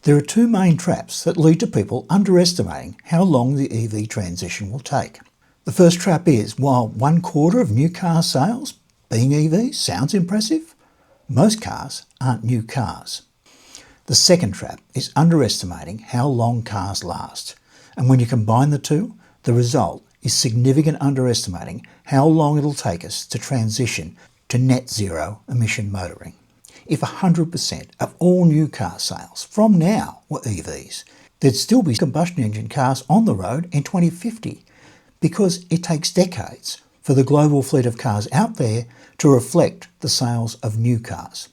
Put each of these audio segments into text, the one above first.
There are two main traps that lead to people underestimating how long the EV transition will take. The first trap is, while 1/4 of new car sales being EVs sounds impressive, most cars aren't new cars. The second trap is underestimating how long cars last. And when you combine the two, the result is significant underestimating how long it'll take us to transition to net zero emission motoring. If 100% of all new car sales from now were EVs, there'd still be combustion engine cars on the road in 2050, because it takes decades for the global fleet of cars out there to reflect the sales of new cars.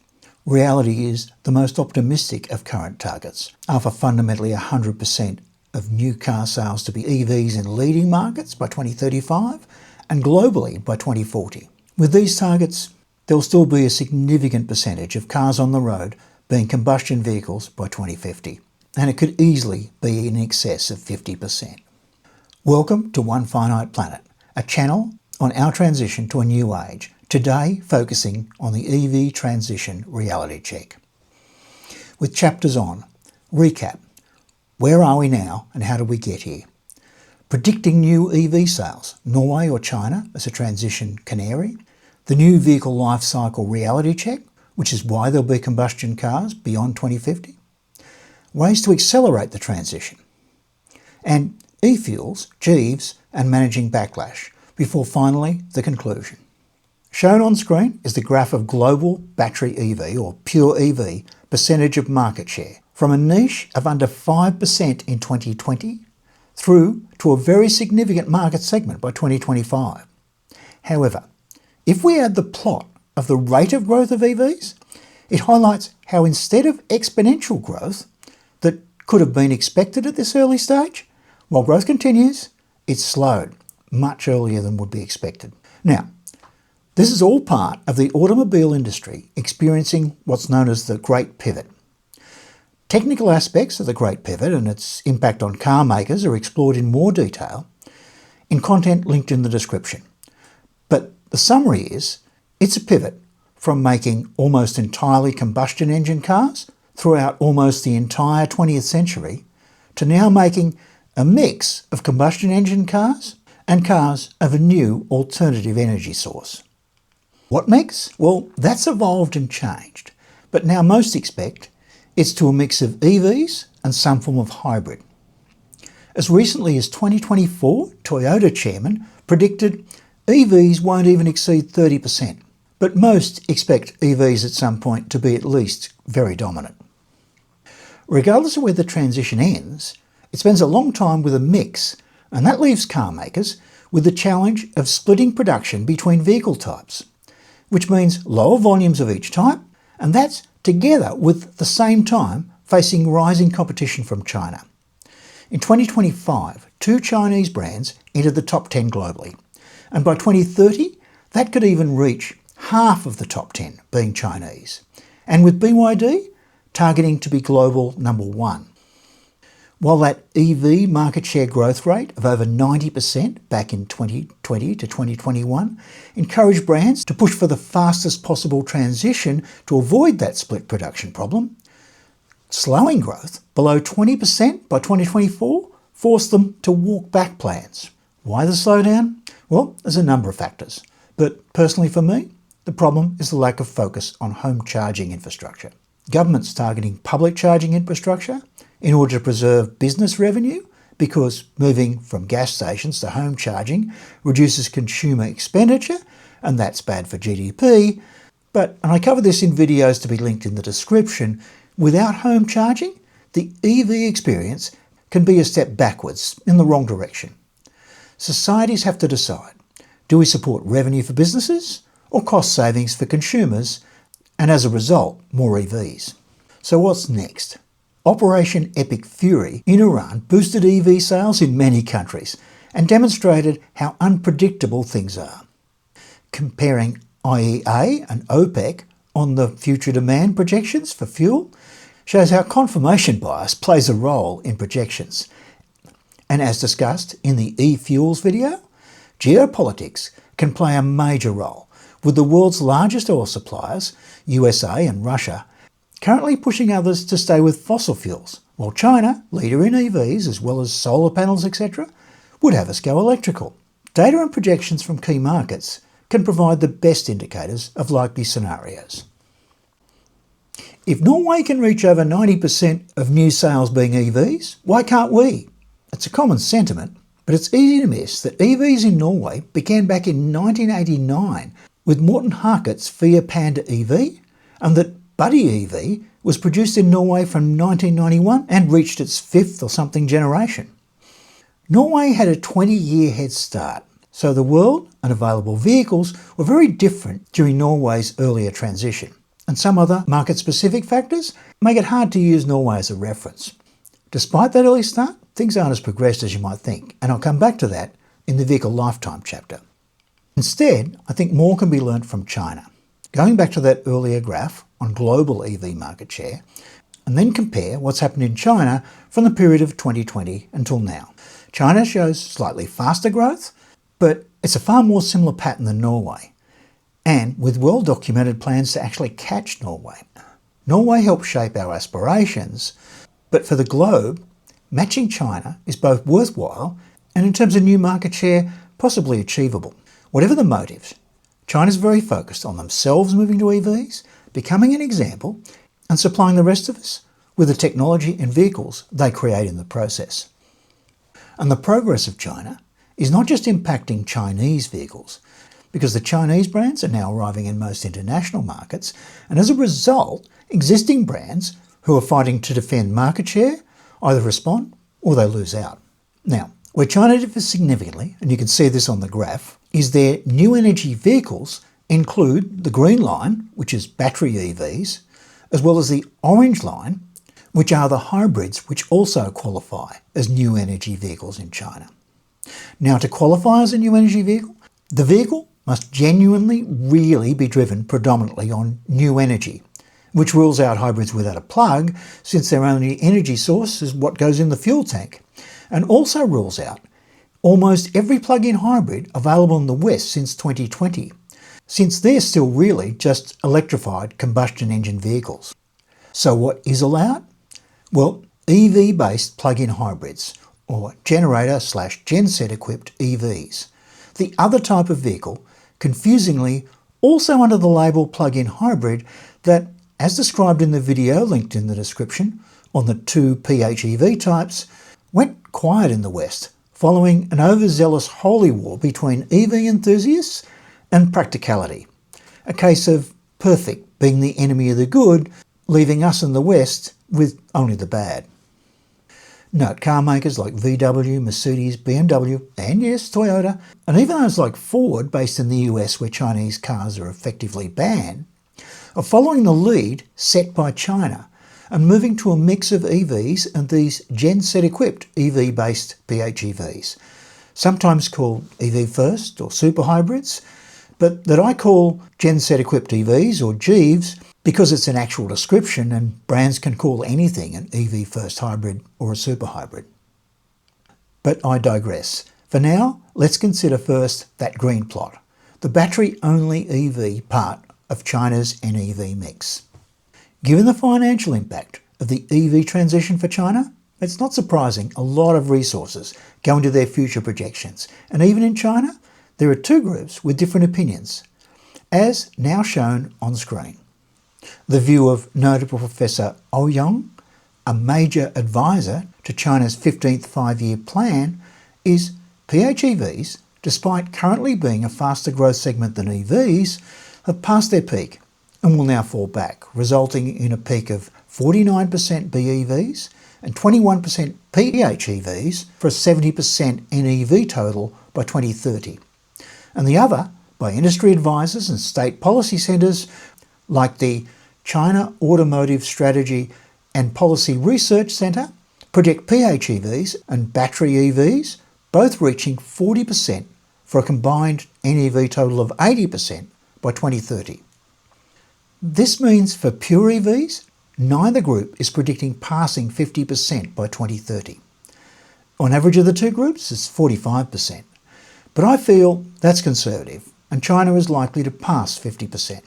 Reality is the most optimistic of current targets are for fundamentally 100% of new car sales to be EVs in leading markets by 2035 and globally by 2040. With these targets, there will still be a significant percentage of cars on the road being combustion vehicles by 2050, and it could easily be in excess of 50%. Welcome to One Finite Planet, a channel on our transition to a new age, today focusing on the EV transition reality check. With chapters on recap, where are we now and how did we get here? Predicting new EV sales, Norway or China as a transition canary. The new vehicle life cycle reality check, which is why there'll be combustion cars beyond 2050. Ways to accelerate the transition. And e-fuels, GEEVs, and managing backlash, before finally the conclusion. Shown on screen is the graph of global battery EV or pure EV percentage of market share, from a niche of under 5% in 2020 through to a very significant market segment by 2025. However, if we add the plot of the rate of growth of EVs, it highlights how instead of exponential growth that could have been expected at this early stage, while growth continues, it's slowed much earlier than would be expected. Now, this is all part of the automobile industry experiencing what's known as the Great Pivot. Technical aspects of the Great Pivot and its impact on car makers are explored in more detail in content linked in the description. But the summary is, it's a pivot from making almost entirely combustion engine cars throughout almost the entire 20th century to now making a mix of combustion engine cars and cars of a new alternative energy source. What mix? Well, that's evolved and changed, but now most expect it's to a mix of EVs and some form of hybrid. As recently as 2024, Toyota chairman predicted EVs won't even exceed 30%, but most expect EVs at some point to be at least very dominant. Regardless of where the transition ends, it spends a long time with a mix, and that leaves car makers with the challenge of splitting production between vehicle types, which means lower volumes of each type, and that's together with the same time facing rising competition from China. In 2025, 2 Chinese brands entered the top 10 globally, and by 2030, that could even reach half of the top 10 being Chinese, and with BYD targeting to be global number 1. While that EV market share growth rate of over 90% back in 2020 to 2021 encouraged brands to push for the fastest possible transition to avoid that split production problem, slowing growth below 20% by 2024 forced them to walk back plans. Why the slowdown? Well, there's a number of factors, but personally for me, the problem is the lack of focus on home charging infrastructure. Governments targeting public charging infrastructure in order to preserve business revenue, because moving from gas stations to home charging reduces consumer expenditure, and that's bad for GDP. And I cover this in videos to be linked in the description, without home charging, the EV experience can be a step backwards in the wrong direction. Societies have to decide, do we support revenue for businesses or cost savings for consumers, and as a result, more EVs? So what's next? Operation Epic Fury in Iran boosted EV sales in many countries and demonstrated how unpredictable things are. Comparing IEA and OPEC on the future demand projections for fuel shows how confirmation bias plays a role in projections. And as discussed in the e-fuels video, geopolitics can play a major role, with the world's largest oil suppliers, USA and Russia, currently pushing others to stay with fossil fuels, while China, leader in EVs as well as solar panels, etc., would have us go electrical. Data and projections from key markets can provide the best indicators of likely scenarios. If Norway can reach over 90% of new sales being EVs, why can't we? It's a common sentiment, but it's easy to miss that EVs in Norway began back in 1989 with Morten Harket's Fiat Panda EV, and that Buddy EV was produced in Norway from 1991 and reached its fifth or something generation. Norway had a 20-year head start, so the world and available vehicles were very different during Norway's earlier transition, and some other market-specific factors make it hard to use Norway as a reference. Despite that early start, things aren't as progressed as you might think, and I'll come back to that in the vehicle lifetime chapter. Instead, I think more can be learnt from China. Going back to that earlier graph on global EV market share, and then compare what's happened in China from the period of 2020 until now. China shows slightly faster growth, but it's a far more similar pattern than Norway, and with well-documented plans to actually catch Norway. Norway helped shape our aspirations, but for the globe, matching China is both worthwhile and, in terms of new market share, possibly achievable. Whatever the motives, China's very focused on themselves moving to EVs, becoming an example, and supplying the rest of us with the technology and vehicles they create in the process. And the progress of China is not just impacting Chinese vehicles, because the Chinese brands are now arriving in most international markets, and as a result, existing brands who are fighting to defend market share either respond or they lose out. Now, where China differs significantly, and you can see this on the graph, is their new energy vehicles include the green line, which is battery EVs, as well as the orange line, which are the hybrids which also qualify as new energy vehicles in China. Now, to qualify as a new energy vehicle, the vehicle must genuinely really be driven predominantly on new energy, which rules out hybrids without a plug, since their only energy source is what goes in the fuel tank, and also rules out almost every plug-in hybrid available in the West since 2020, since they're still really just electrified combustion engine vehicles. So what is allowed? Well, EV-based plug-in hybrids, or generator/genset equipped EVs. The other type of vehicle, confusingly also under the label plug-in hybrid, that, as described in the video linked in the description on the two PHEV types, went quiet in the West following an overzealous holy war between EV enthusiasts and practicality. A case of perfect being the enemy of the good, leaving us in the West with only the bad. Note, car makers like VW, Mercedes, BMW, and yes, Toyota, and even those like Ford, based in the US where Chinese cars are effectively banned, are following the lead set by China and moving to a mix of EVs and these genset-equipped EV-based PHEVs, sometimes called EV First or super hybrids, but that I call genset-equipped EVs or GEEVs because it's an actual description and brands can call anything an EV First hybrid or a super hybrid. But I digress. For now, let's consider first that green plot, the battery-only EV part of China's NEV mix. Given the financial impact of the EV transition for China, it's not surprising a lot of resources go into their future projections, and even in China, there are two groups with different opinions, as now shown on screen. The view of notable Professor Ouyang, a major advisor to China's 15th five-year plan, is PHEVs, despite currently being a faster growth segment than EVs, have passed their peak and will now fall back, resulting in a peak of 49% BEVs and 21% PHEVs for a 70% NEV total by 2030. And the other, by industry advisors and state policy centres like the China Automotive Strategy and Policy Research Centre, project PHEVs and battery EVs both reaching 40% for a combined NEV total of 80% by 2030. This means for pure EVs, neither group is predicting passing 50% by 2030. On average of the two groups, it's 45%. But I feel that's conservative, and China is likely to pass 50%.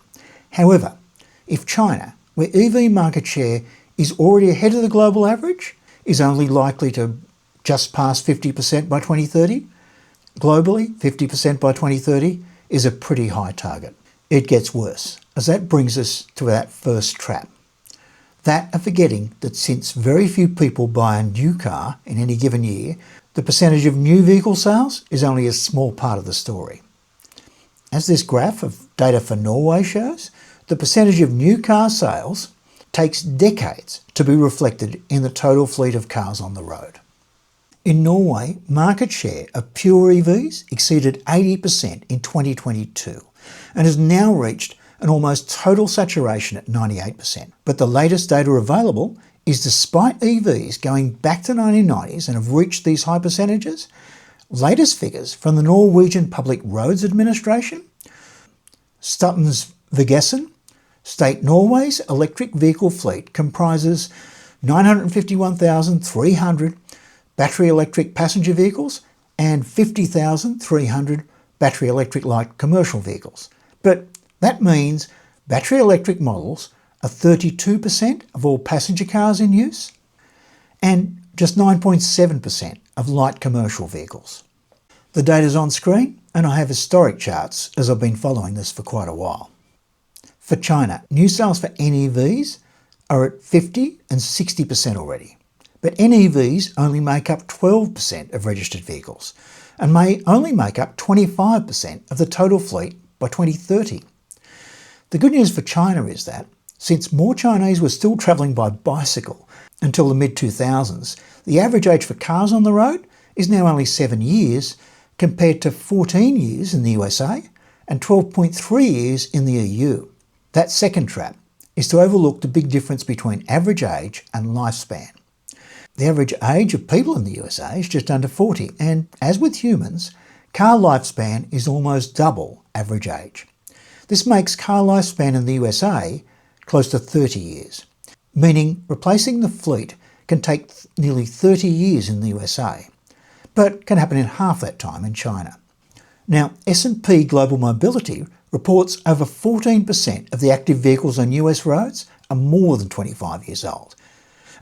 However, if China, where EV market share is already ahead of the global average, is only likely to just pass 50% by 2030. Globally, 50% by 2030 is a pretty high target. It gets worse, as that brings us to that first trap. That of forgetting that since very few people buy a new car in any given year, the percentage of new vehicle sales is only a small part of the story. As this graph of data for Norway shows, the percentage of new car sales takes decades to be reflected in the total fleet of cars on the road. In Norway, market share of pure EVs exceeded 80% in 2022 and has now reached an almost total saturation at 98%. But the latest data available is, despite EVs going back to 1990s and have reached these high percentages, latest figures from the Norwegian Public Roads Administration, Statens Vegvesen, state Norway's electric vehicle fleet comprises 951,300 battery electric passenger vehicles and 50,300 battery electric light commercial vehicles. But that means battery electric models are 32% of all passenger cars in use and just 9.7% of light commercial vehicles. The data's on screen, and I have historic charts as I've been following this for quite a while. For China, new sales for NEVs are at 50 and 60% already. But NEVs only make up 12% of registered vehicles and may only make up 25% of the total fleet by 2030. The good news for China is that, since more Chinese were still travelling by bicycle until the mid-2000s, the average age for cars on the road is now only 7 years, compared to 14 years in the USA and 12.3 years in the EU. That second trap is to overlook the big difference between average age and lifespan. The average age of people in the USA is just under 40, and as with humans, car lifespan is almost double average age. This makes car lifespan in the USA close to 30 years, meaning replacing the fleet can take nearly 30 years in the USA, but can happen in half that time in China. Now, S&P Global Mobility reports over 14% of the active vehicles on US roads are more than 25 years old.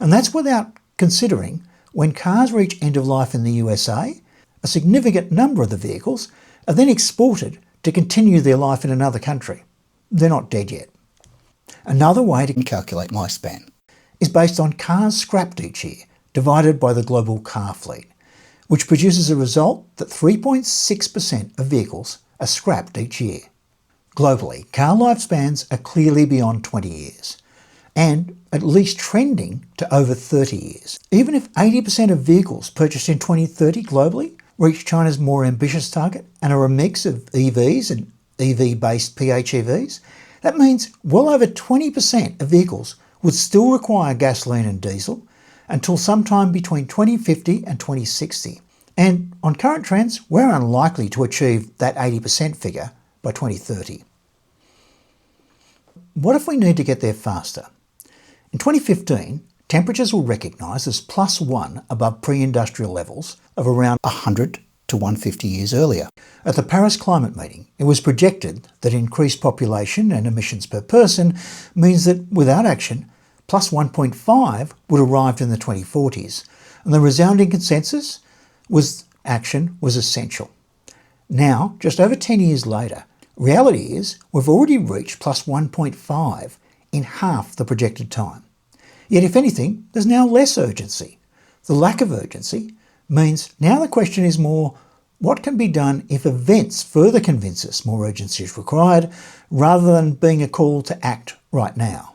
And that's without considering when cars reach end of life in the USA, a significant number of the vehicles are then exported to continue their life in another country. They're not dead yet. Another way to calculate lifespan is based on cars scrapped each year, divided by the global car fleet, which produces a result that 3.6% of vehicles are scrapped each year. Globally, car lifespans are clearly beyond 20 years, and at least trending to over 30 years. Even if 80% of vehicles purchased in 2030 globally reach China's more ambitious target and are a mix of EVs and EV-based PHEVs, that means well over 20% of vehicles would still require gasoline and diesel until sometime between 2050 and 2060. And on current trends, we're unlikely to achieve that 80% figure by 2030. What if we need to get there faster? In 2015, temperatures were recognised as +1 above pre-industrial levels of around 100 to 150 years earlier. At the Paris climate meeting, it was projected that increased population and emissions per person means that without action, +1.5 would arrive in the 2040s, and the resounding consensus was action was essential. Now, just over 10 years later, reality is we've already reached +1.5 in half the projected time. Yet if anything, there's now less urgency. The lack of urgency means now the question is more, what can be done if events further convince us more urgency is required, rather than being a call to act right now?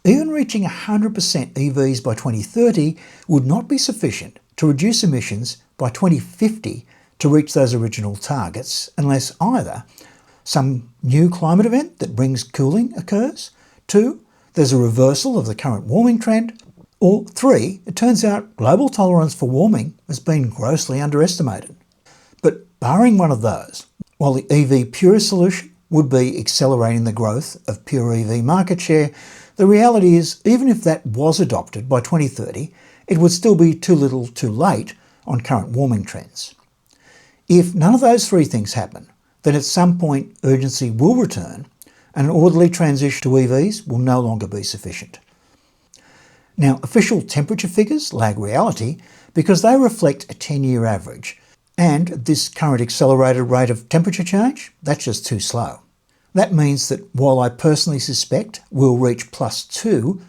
Even reaching 100% EVs by 2030 would not be sufficient to reduce emissions by 2050 to reach those original targets, unless either some new climate event that brings cooling occurs, 2, there's a reversal of the current warming trend, or 3, it turns out global tolerance for warming has been grossly underestimated. But barring one of those, while the EV purist solution would be accelerating the growth of pure EV market share, the reality is even if that was adopted by 2030, it would still be too little too late on current warming trends. If none of those 3 things happen, then at some point urgency will return and an orderly transition to EVs will no longer be sufficient. Now, official temperature figures lag reality because they reflect a 10-year average, and at this current accelerated rate of temperature change, that's just too slow. That means that while I personally suspect we'll reach +2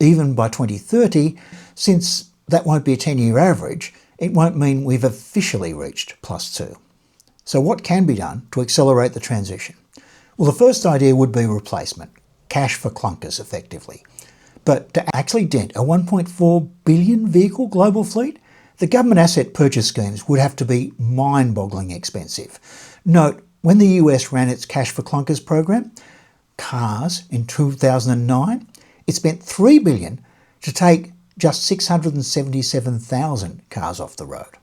even by 2030, since that won't be a 10-year average, it won't mean we've officially reached +2. So what can be done to accelerate the transition? Well, the first idea would be replacement, cash for clunkers effectively. But to actually dent a 1.4 billion vehicle global fleet, the government asset purchase schemes would have to be mind-boggling expensive. Note, when the US ran its cash for clunkers program, cars in 2009, it spent $3 billion to take just 677,000 cars off the road.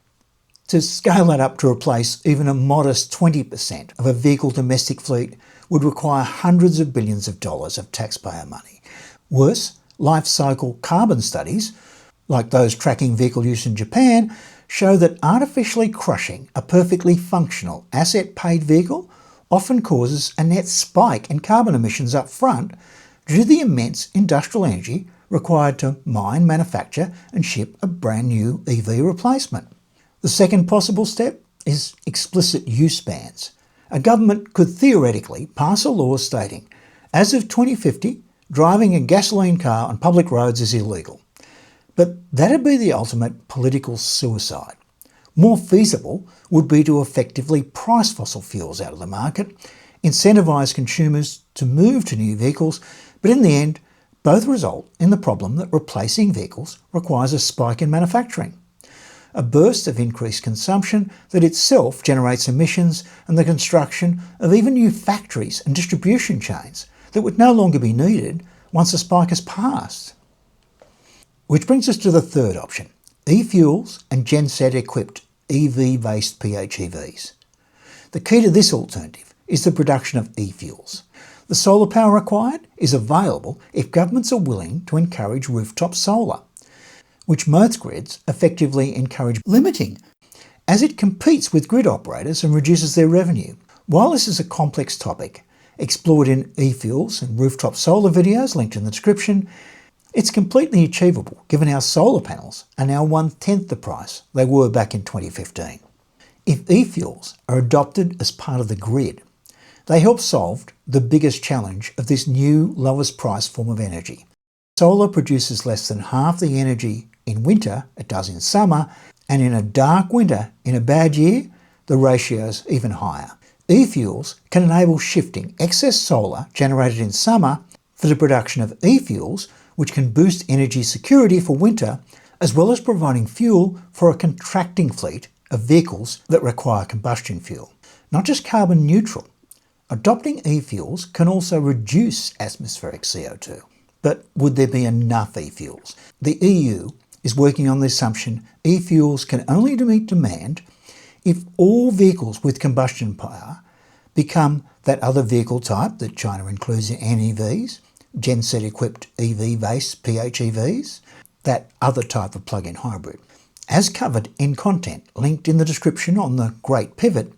To scale that up to replace even a modest 20% of a vehicle domestic fleet would require hundreds of billions of dollars of taxpayer money. Worse, life cycle carbon studies, like those tracking vehicle use in Japan, show that artificially crushing a perfectly functional asset-paid vehicle often causes a net spike in carbon emissions up front due to the immense industrial energy required to mine, manufacture and ship a brand new EV replacement. The second possible step is explicit use bans. A government could theoretically pass a law stating, as of 2050, driving a gasoline car on public roads is illegal. But that'd be the ultimate political suicide. More feasible would be to effectively price fossil fuels out of the market, incentivise consumers to move to new vehicles, but in the end, both result in the problem that replacing vehicles requires a spike in manufacturing. A burst of increased consumption that itself generates emissions and the construction of even new factories and distribution chains that would no longer be needed once a spike has passed. Which brings us to the third option, e-fuels and genset-equipped EV-based PHEVs. The key to this alternative is the production of e-fuels. The solar power required is available if governments are willing to encourage rooftop solar, which most grids effectively encourage limiting, as it competes with grid operators and reduces their revenue. While this is a complex topic, explored in e-fuels and rooftop solar videos linked in the description, it's completely achievable given our solar panels are now 1/10 the price they were back in 2015. If e-fuels are adopted as part of the grid, they help solve the biggest challenge of this new lowest price form of energy. Solar produces less than half the energy in winter it does in summer, and in a dark winter in a bad year, the ratio's even higher. E-fuels can enable shifting excess solar generated in summer for the production of e-fuels, which can boost energy security for winter, as well as providing fuel for a contracting fleet of vehicles that require combustion fuel. Not just carbon neutral, adopting e-fuels can also reduce atmospheric CO2. But would there be enough e-fuels? The EU is working on the assumption e-fuels can only meet demand if all vehicles with combustion power become that other vehicle type that China includes in NEVs, genset-equipped EV-based PHEVs, that other type of plug-in hybrid. As covered in content linked in the description on the Great Pivot,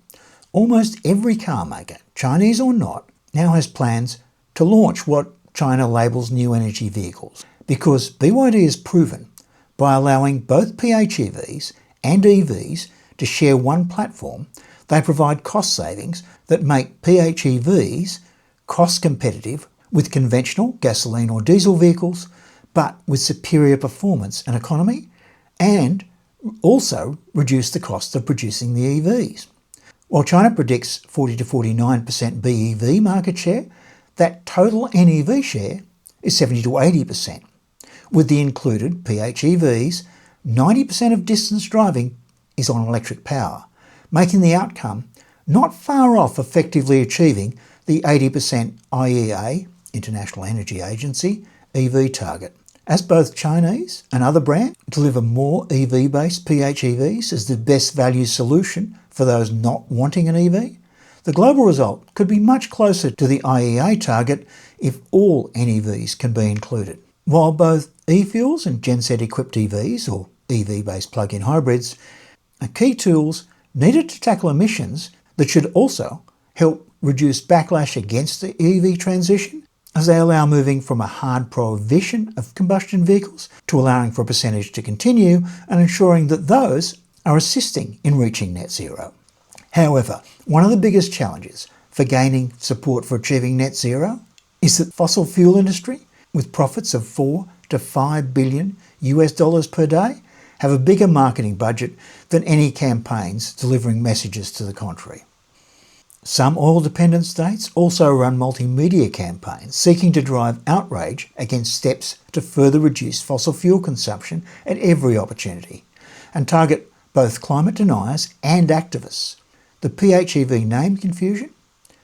almost every car maker, Chinese or not, now has plans to launch what China labels new energy vehicles, because BYD has proven by allowing both PHEVs and EVs to share one platform, they provide cost savings that make PHEVs cost competitive with conventional gasoline or diesel vehicles, but with superior performance and economy, and also reduce the cost of producing the EVs. While China predicts 40 to 49% BEV market share, that total NEV share is 70 to 80%. With the included PHEVs, 90% of distance driving is on electric power, making the outcome not far off effectively achieving the 80% IEA, International Energy Agency, EV target. As both Chinese and other brands deliver more EV-based PHEVs as the best value solution for those not wanting an EV, the global result could be much closer to the IEA target if all NEVs can be included. While both e-fuels and genset-equipped EVs, or EV-based plug-in hybrids, are key tools needed to tackle emissions that should also help reduce backlash against the EV transition, as they allow moving from a hard prohibition of combustion vehicles to allowing for a percentage to continue and ensuring that those are assisting in reaching net zero. However, one of the biggest challenges for gaining support for achieving net zero is that fossil fuel industry, with profits of $4 to $5 billion US per day, have a bigger marketing budget than any campaigns delivering messages to the contrary. Some oil-dependent states also run multimedia campaigns seeking to drive outrage against steps to further reduce fossil fuel consumption at every opportunity, and target both climate deniers and activists. The PHEV name confusion,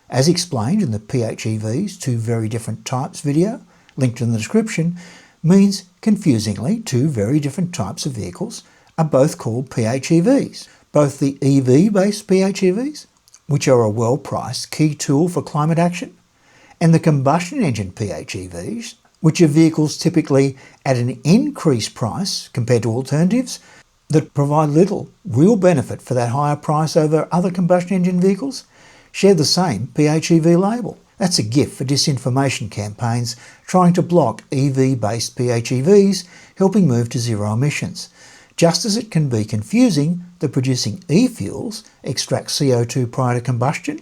as explained in the PHEVs Two Very Different Types video, linked in the description, means confusingly two very different types of vehicles are both called PHEVs. Both the EV-based PHEVs, which are a well-priced key tool for climate action, and the combustion engine PHEVs, which are vehicles typically at an increased price compared to alternatives that provide little real benefit for that higher price over other combustion engine vehicles, share the same PHEV label. That's a gift for disinformation campaigns trying to block EV-based PHEVs helping move to zero emissions, just as it can be confusing that producing e-fuels extracts CO2 prior to combustion,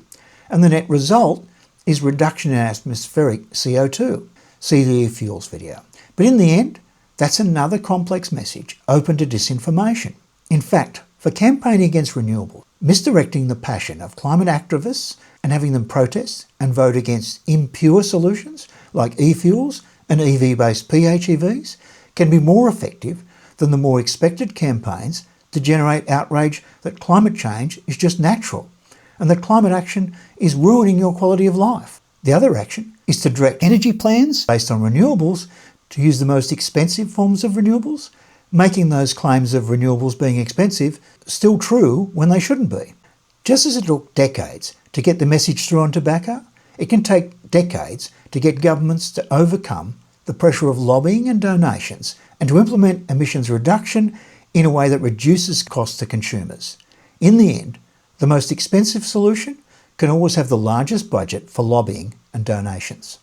and the net result is reduction in atmospheric CO2. See the e-fuels video. But in the end, that's another complex message open to disinformation. In fact, for campaigning against renewables, misdirecting the passion of climate activists and having them protest and vote against impure solutions like e-fuels and EV-based PHEVs can be more effective than the more expected campaigns to generate outrage that climate change is just natural and that climate action is ruining your quality of life. The other action is to direct energy plans based on renewables to use the most expensive forms of renewables, making those claims of renewables being expensive still true when they shouldn't be. Just as it took decades to get the message through on tobacco, it can take decades to get governments to overcome the pressure of lobbying and donations and to implement emissions reduction in a way that reduces costs to consumers. In the end, the most expensive solution can always have the largest budget for lobbying and donations.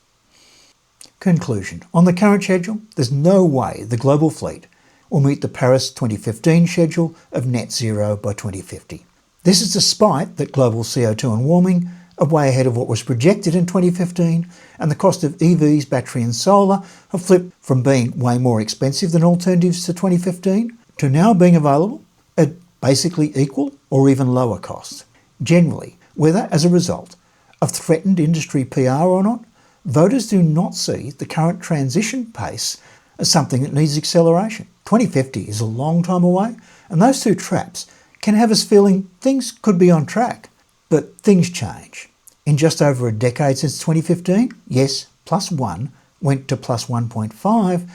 Conclusion. On the current schedule, there's no way the global fleet will meet the Paris 2015 schedule of net zero by 2050. This is despite that global CO2 and warming are way ahead of what was projected in 2015, and the cost of EVs, battery and solar have flipped from being way more expensive than alternatives to 2015 to now being available at basically equal or even lower cost. Generally, whether as a result of threatened industry PR or not, voters do not see the current transition pace as something that needs acceleration. 2050 is a long time away, and those two traps can have us feeling things could be on track. But things change. In just over a decade since 2015, yes, +1 went to +1.5,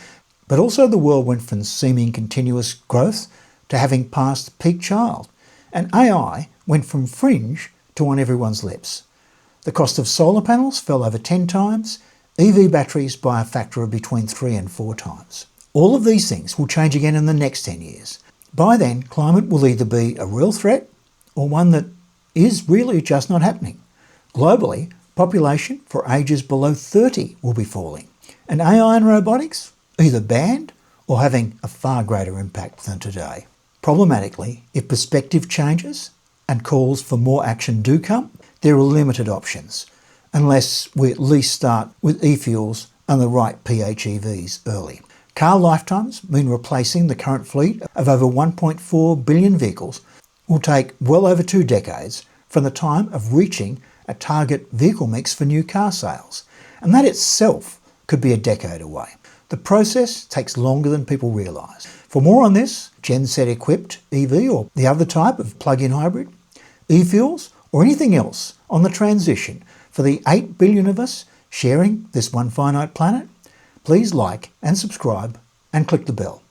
but also the world went from seeming continuous growth to having passed peak child, and AI went from fringe to on everyone's lips. The cost of solar panels fell over 10 times, EV batteries by a factor of between 3 and 4 times. All of these things will change again in the next 10 years. By then, climate will either be a real threat or one that is really just not happening. Globally, population for ages below 30 will be falling, and AI and robotics either banned or having a far greater impact than today. Problematically, if perspective changes and calls for more action do come, there are limited options, unless we at least start with e-fuels and the right PHEVs early. Car lifetimes mean replacing the current fleet of over 1.4 billion vehicles will take well over 2 decades from the time of reaching a target vehicle mix for new car sales, and that itself could be a decade away. The process takes longer than people realise. For more on this, genset equipped EV or the other type of plug-in hybrid, e-fuels or anything else on the transition for the 8 billion of us sharing this one finite planet, please like and subscribe and click the bell.